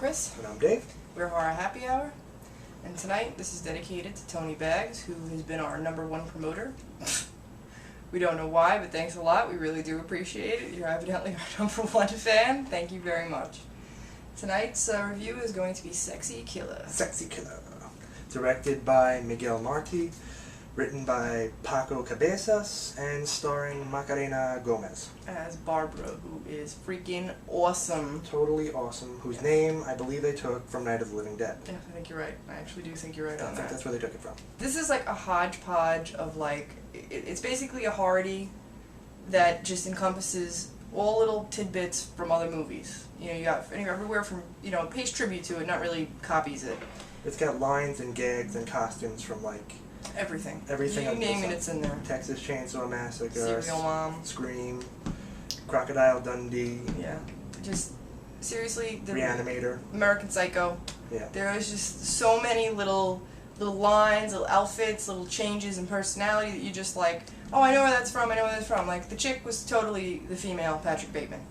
Chris. And I'm Dave. We're Horror Happy Hour. And tonight, this is dedicated to Tony Baggs, who has been our #1 promoter. We don't know why, but thanks a lot. We really do appreciate it. You're evidently our #1 fan. Thank you very much. Tonight's review is going to be Sexy Killer. Sexy Killer. Directed by Miguel Marti, written by Paco Cabezas, and starring Macarena Gomez. As Barbara, who is freaking awesome. Totally awesome. Whose name I believe they took from Night of the Living Dead. Yeah, I think you're right. I actually do think you're right on that. I think that's where they took it from. This is like a hodgepodge of it's basically a Horredy that just encompasses all little tidbits from other movies. You know, you got everywhere from, pays tribute to it, not really copies it. It's got lines and gags and costumes from everything. Everything. You name it, it's in there. Texas Chainsaw Massacre. Serial Mom. Scream. Crocodile Dundee. Yeah. Just, seriously. Reanimator. American Psycho. Yeah. There is just so many little lines, little outfits, little changes in personality that you just like, oh, I know where that's from, I know where that's from. Like, the chick was totally the female Patrick Bateman.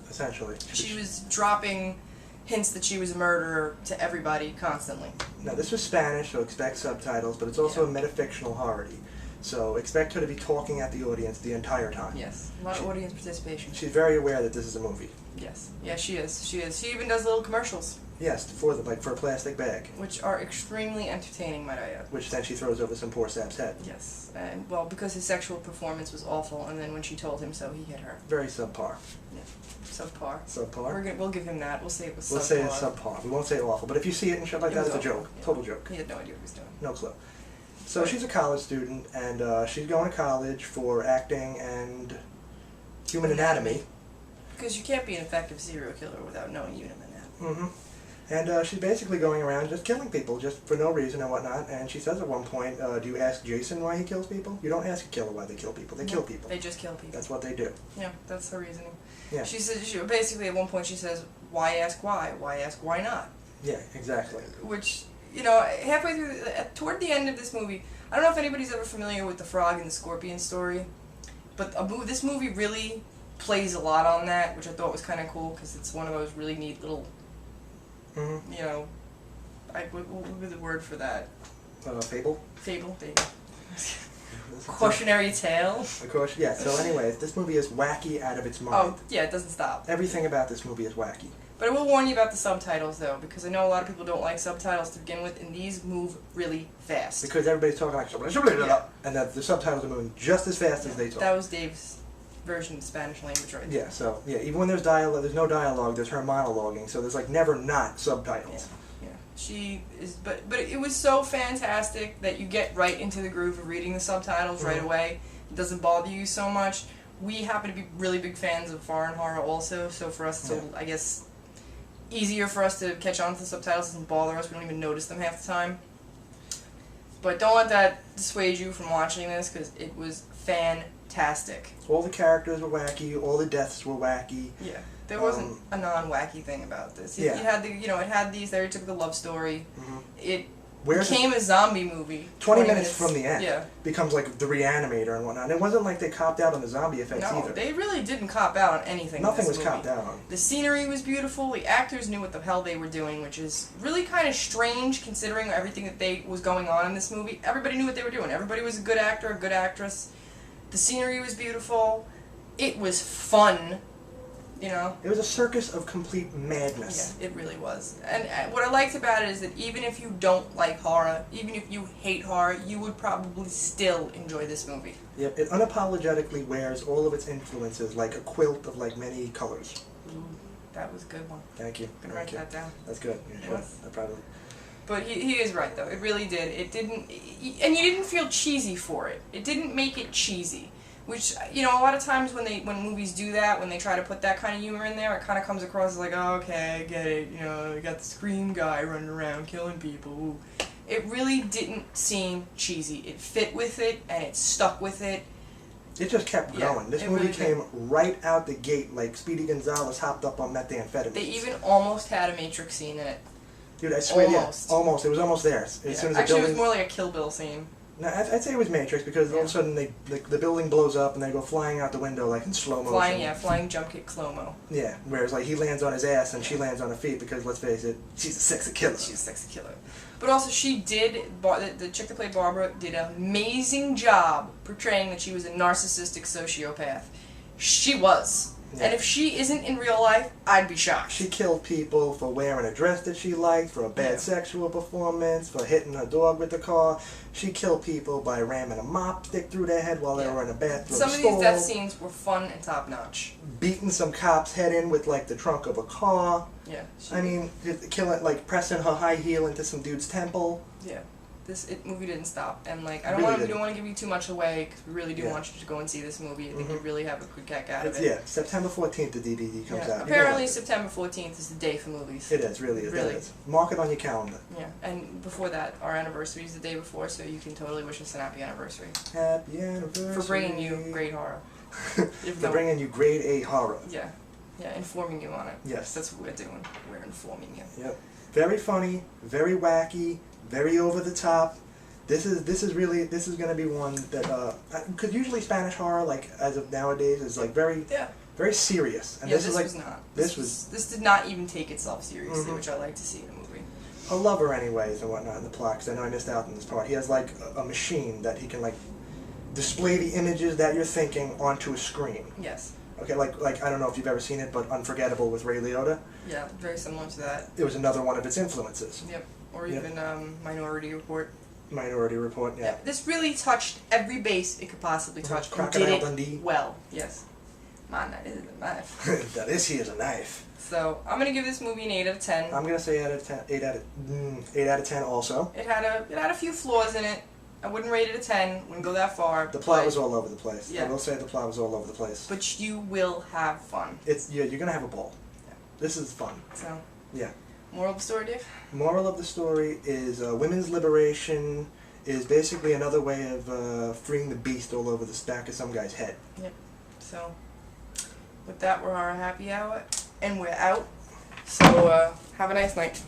Essentially. She was dropping hints that she was a murderer to everybody constantly. Now, this was Spanish, so expect subtitles, but it's also a metafictional horredy. So expect her to be talking at the audience the entire time. Yes, a lot of audience participation. She's very aware that this is a movie. Yes, yeah, she is. She is. She even does little commercials. Yes, for a plastic bag. Which are extremely entertaining, might I add. Which then she throws over some poor sap's head. Yes, and well, because his sexual performance was awful, and then when she told him so, he hit her. Very subpar. Yeah, subpar. Subpar. We'll give him that. We'll say it was subpar. We'll say it's subpar. We won't say awful, but if you see it and shit like that, it's a joke. Yeah. Total joke. He had no idea what he was doing. No clue. So she's a college student, and she's going to college for acting and human anatomy. Because you can't be an effective serial killer without knowing human anatomy. Mm-hmm. And she's basically going around just killing people, just for no reason and whatnot. And she says at one point, do you ask Jason why he kills people? You don't ask a killer why they kill people. They kill people. They just kill people. That's what they do. Yeah, that's her reasoning. Yeah. She says, basically at one point she says, why ask why? Why ask why not? Yeah, exactly. Which, halfway through, toward the end of this movie, I don't know if anybody's ever familiar with the frog and the scorpion story, but this movie really plays a lot on that, which I thought was kind of cool, because it's one of those really neat little, what would be the word for that? Fable? Fable. Cautionary tale. Of course, yeah. So anyways, this movie is wacky out of its mind. Oh, yeah, it doesn't stop. Everything about this movie is wacky. But I will warn you about the subtitles, though, because I know a lot of people don't like subtitles to begin with, and these move really fast. Because everybody's talking like, and that the subtitles are moving just as fast as they talk. That was Dave's version of Spanish language right there. Yeah, so, even when there's dialogue, there's no dialogue, there's her monologuing, so there's, never not subtitles. Yeah. She is, but it was so fantastic that you get right into the groove of reading the subtitles right away. It doesn't bother you so much. We happen to be really big fans of foreign horror also, so for us it's, I guess, easier for us to catch on to the subtitles. It doesn't bother us. We don't even notice them half the time. But don't let that dissuade you from watching this, because it was fantastic. All the characters were wacky. All the deaths were wacky. Yeah, there wasn't a non-wacky thing about this. Yeah. It had it had these stereotypical love story. Mm-hmm. It became a zombie movie. 20 minutes from the end. Yeah. Becomes the Reanimator and whatnot. And it wasn't like they copped out on the zombie effects either. No, they really didn't cop out on anything. Nothing was movie. copped out on. The scenery was beautiful. The actors knew what the hell they were doing, which is really kind of strange considering everything that was going on in this movie. Everybody knew what they were doing. Everybody was a good actor, a good actress. The scenery was beautiful. It was fun. It was a circus of complete madness. Yeah, it really was. And what I liked about it is that even if you don't like horror, even if you hate horror, you would probably still enjoy this movie. Yep, it unapologetically wears all of its influences like a quilt of many colors. Ooh, that was a good one. Thank you. I'm gonna write that down. That's good. I probably. But he is right though. It really did. It didn't, and you didn't feel cheesy for it. It didn't make it cheesy. Which, a lot of times when movies do that, when they try to put that kind of humor in there, it kind of comes across as oh, okay, I get it, you got the Scream guy running around killing people. Ooh. It really didn't seem cheesy. It fit with it, and it stuck with it. It just kept going. This movie came right out the gate like Speedy Gonzales hopped up on methamphetamine. They even almost had a Matrix scene in it. Dude, I swear, almost. Almost. It was almost there. As soon as Actually, it was more like a Kill Bill scene. No, I'd say it was Matrix because all of a sudden the building blows up and they go flying out the window like in slow motion. Flying jump kick slow-mo. Yeah, whereas like he lands on his ass and she lands on her feet because let's face it, she's a sexy killer. She's a sexy killer. But also she did, the chick that played Barbara did an amazing job portraying that she was a narcissistic sociopath. She was. Yeah. And if she isn't in real life, I'd be shocked. She killed people for wearing a dress that she liked, for a bad sexual performance, for hitting her dog with the car. She killed people by ramming a mop stick through their head while they were in a bathroom Some of these death scenes were fun and top-notch. Beating some cop's head in with like the trunk of a car. Yeah. I mean, killing, like pressing her high heel into some dude's temple. Yeah. This movie didn't stop, and like I don't Really want to give you too much away because we really do want you to go and see this movie. I think you really have a good kick out of it. Yeah, September 14th the DVD comes out. Apparently September 14th is the day for movies. It is, really is. Really. It is. Mark it on your calendar. Yeah, and before that, our anniversary is the day before, so you can totally wish us an happy anniversary. Happy anniversary. For bringing you great horror. For bringing you grade A horror. Yeah, informing you on it. Yes. That's what we're doing. We're informing you. Yep. Very funny, very wacky, very over the top. This is going to be one that because usually Spanish horror, like as of nowadays, is like very serious. And this was not. This did not even take itself seriously, which I like to see in a movie. A lover, anyways, and whatnot in the plot. Because I know I missed out on this part. He has like a machine that he can like display the images that you're thinking onto a screen. Yes. Okay, like I don't know if you've ever seen it, but Unforgettable with Ray Liotta. Yeah, very similar to that. It was another one of its influences. Yep. Or even Minority Report. Minority Report, yeah. This really touched every base it could possibly touch. Crocodile Dundee. Well, yes. Man, that is a knife. That is, he is a knife. So I'm gonna give this movie an 8 out of 10. I'm gonna say 8 out of 10 also. It had a few flaws in it. I wouldn't rate it a 10. Wouldn't go that far. The plot was all over the place. Yeah. I will say the plot was all over the place. But you will have fun. You're gonna have a ball. Yeah. This is fun. So. Yeah. Moral of the story, Dave? Moral of the story is women's liberation is basically another way of freeing the beast all over the back of some guy's head. Yep. So, with that, we're our happy hour, and we're out. So, have a nice night.